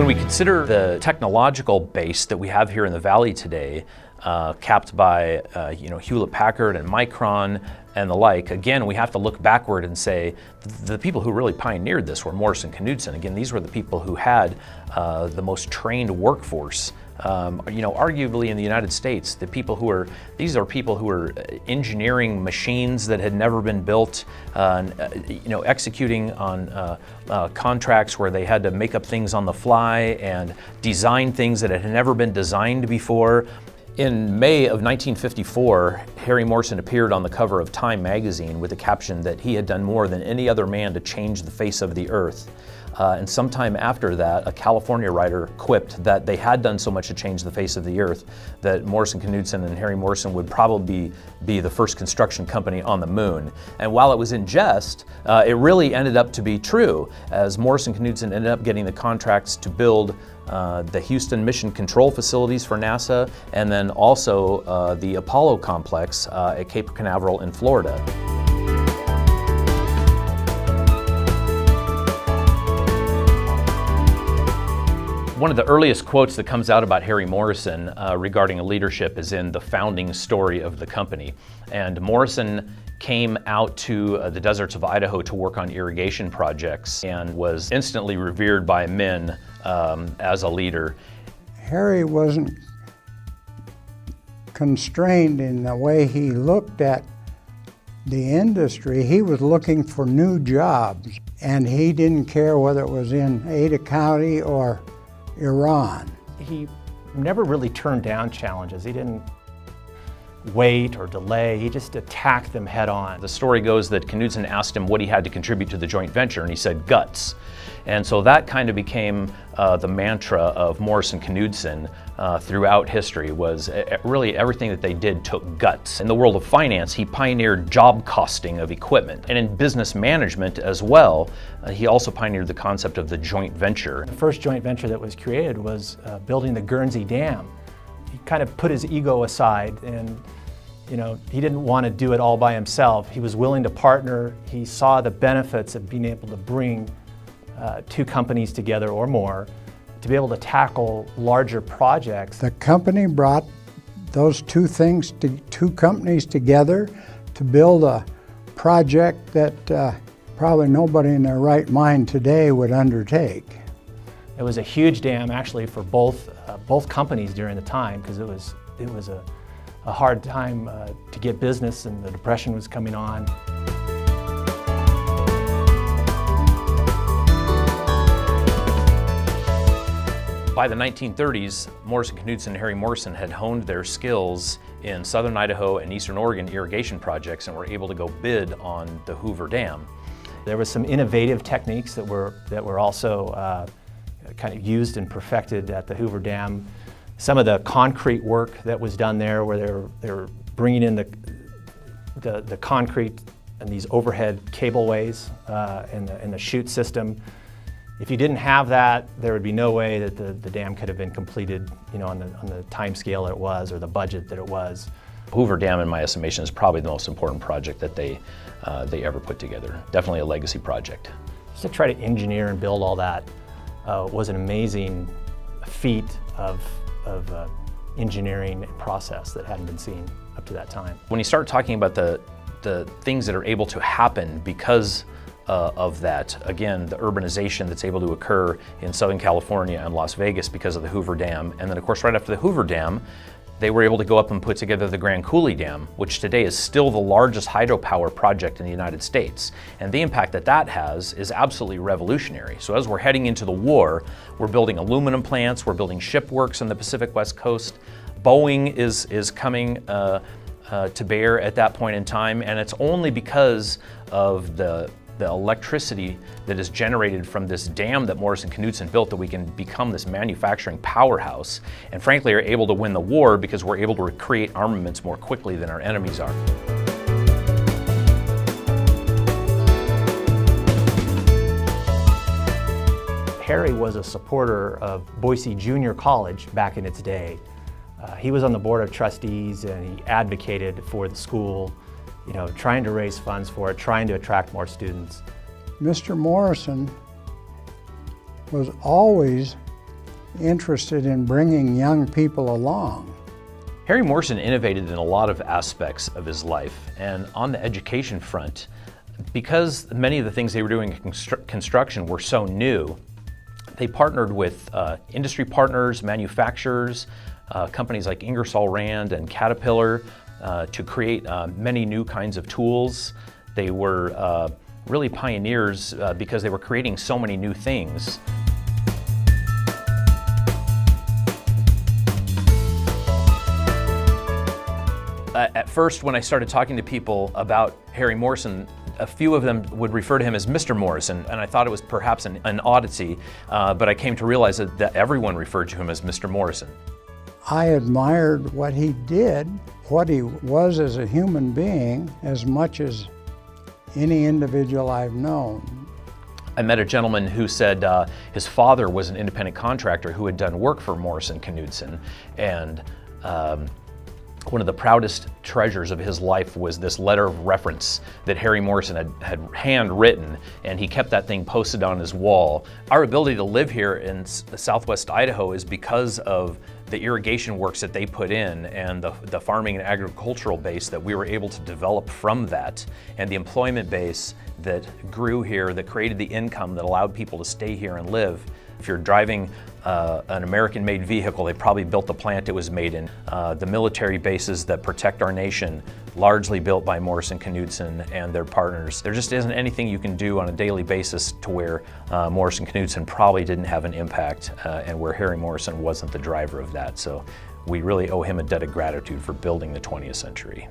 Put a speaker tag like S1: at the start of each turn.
S1: When we consider the technological base that we have here in the Valley today, capped by Hewlett-Packard and Micron and the like, again, we have to look backward and say the people who really pioneered this were Morrison Knudsen. Again, these were the people who had the most trained workforce. Arguably in the United States, these are people who are engineering machines that had never been built, executing on contracts where they had to make up things on the fly and design things that had never been designed before. In May of 1954, Harry Morrison appeared on the cover of Time magazine with the caption that he had done more than any other man to change the face of the earth. And sometime after that, a California writer quipped that they had done so much to change the face of the earth that Morrison Knudsen and Harry Morrison would probably be the first construction company on the moon. And while it was in jest, it really ended up to be true, as Morrison Knudsen ended up getting the contracts to build the Houston Mission Control facilities for NASA, and then also the Apollo complex at Cape Canaveral in Florida. One of the earliest quotes that comes out about Harry Morrison regarding leadership is in the founding story of the company. And Morrison came out to the deserts of Idaho to work on irrigation projects and was instantly revered by men as a leader.
S2: Harry wasn't constrained in the way he looked at the industry. He was looking for new jobs, and he didn't care whether it was in Ada County or Iran.
S3: He never really turned down challenges. He didn't wait or delay. He just attacked them head on.
S1: The story goes that Knudsen asked him what he had to contribute to the joint venture, and he said guts. And so that kind of became the mantra of Morrison Knudsen throughout history, was really everything that they did took guts. In the world of finance, he pioneered job costing of equipment. And in business management as well, he also pioneered the concept of the joint venture.
S3: The first joint venture that was created was building the Guernsey Dam. He kind of put his ego aside, and he didn't want to do it all by himself. He was willing to partner. He saw the benefits of being able to bring two companies together or more to be able to tackle larger projects.
S2: The company brought those two companies together to build a project that probably nobody in their right mind today would undertake.
S3: It was a huge dam actually for both companies during the time, because it was a hard time to get business, and the Depression was coming on.
S1: By the 1930s, Morrison Knudsen and Harry Morrison had honed their skills in southern Idaho and eastern Oregon irrigation projects and were able to go bid on the Hoover Dam.
S3: There was some innovative techniques that were also kind of used and perfected at the Hoover Dam. Some of the concrete work that was done there, where they were bringing in the concrete and these overhead cableways and the chute system. If you didn't have that, there would be no way that the dam could have been completed, on the time scale that it was, or the budget that it was.
S1: Hoover Dam, in my estimation, is probably the most important project that they ever put together. Definitely a legacy project.
S3: Just to try to engineer and build all that was an amazing feat of engineering and process that hadn't been seen up to that time.
S1: When you start talking about the things that are able to happen because of that, again, the urbanization that's able to occur in Southern California and Las Vegas because of the Hoover Dam, and then of course right after the Hoover Dam, they were able to go up and put together the Grand Coulee Dam, which today is still the largest hydropower project in the United States. And the impact that that has is absolutely revolutionary. So as we're heading into the war, we're building aluminum plants, we're building ship works on the Pacific West Coast. Boeing is coming to bear at that point in time, and it's only because of the electricity that is generated from this dam that Morrison Knudsen built that we can become this manufacturing powerhouse, and frankly are able to win the war because we're able to create armaments more quickly than our enemies are.
S3: Harry was a supporter of Boise Junior College back in its day. He was on the board of trustees, and he advocated for the school, trying to raise funds for it, trying to attract more students.
S2: Mr. Morrison was always interested in bringing young people along.
S1: Harry Morrison innovated in a lot of aspects of his life, and on the education front, because many of the things they were doing in construction were so new, they partnered with industry partners, manufacturers, companies like Ingersoll Rand and Caterpillar to create many new kinds of tools. They were really pioneers because they were creating so many new things. At first, when I started talking to people about Harry Morrison, a few of them would refer to him as Mr. Morrison, and I thought it was perhaps an oddity, but I came to realize that everyone referred to him as Mr. Morrison.
S2: I admired what he did, what he was as a human being, as much as any individual I've known.
S1: I met a gentleman who said his father was an independent contractor who had done work for Morrison Knudsen, and one of the proudest treasures of his life was this letter of reference that Harry Morrison had handwritten, and he kept that thing posted on his wall. Our ability to live here in southwest Idaho is because of the irrigation works that they put in and the farming and agricultural base that we were able to develop from that, and the employment base that grew here, that created the income that allowed people to stay here and live. If you're driving an American-made vehicle, they probably built the plant it was made in. The military bases that protect our nation, largely built by Morrison Knudsen and their partners. There just isn't anything you can do on a daily basis to where Morrison Knudsen probably didn't have an impact, and where Harry Morrison wasn't the driver of that. So we really owe him a debt of gratitude for building the 20th century.